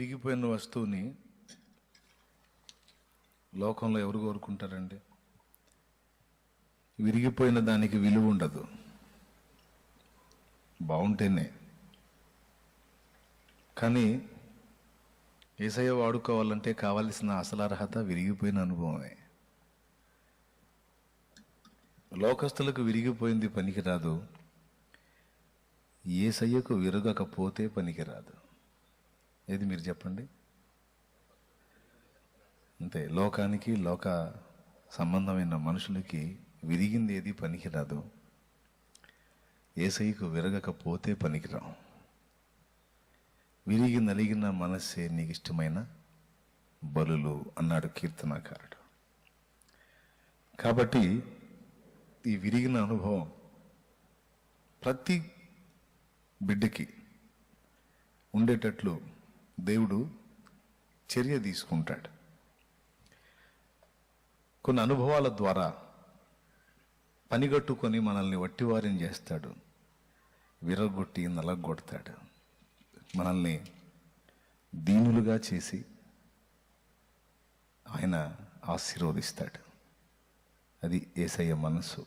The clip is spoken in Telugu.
విరిగిపోయిన వస్తువుని లోకంలో ఎవరు కోరుకుంటారండి? విరిగిపోయిన దానికి విలువ ఉండదు, బాగుంటేనే. కానీ యేసయ్య వాడుకోవాలంటే కావలసిన అసలు అర్హత విరిగిపోయిన అనుభవమే. లోకస్తులకు విరిగిపోయింది పనికిరాదు, యేసయ్యకు విరగకపోతే పనికిరాదు. ఏది మీరు చెప్పండి? అంతే. లోకానికి, లోక సంబంధమైన మనుషులకి విరిగింది ఏది పనికిరాదు, యేసయ్యకు విరగకపోతే పనికిరాం. విరిగి నలిగిన మనస్సే నీకు ఇష్టమైన బలులు అన్నాడు కీర్తనాకారుడు. కాబట్టి ఈ విరిగిన అనుభవం ప్రతి బిడ్డకి ఉండేటట్లు దేవుడు చర్య తీసుకుంటాడు. కొన్ని అనుభవాల ద్వారా పనిగట్టుకొని మనల్ని వట్టివారిని చేస్తాడు, విరగొట్టి నలగొడతాడు. మనల్ని దీనులుగా చేసి ఆయన ఆశీర్వదిస్తాడు. అది యేసయ్య మనసు.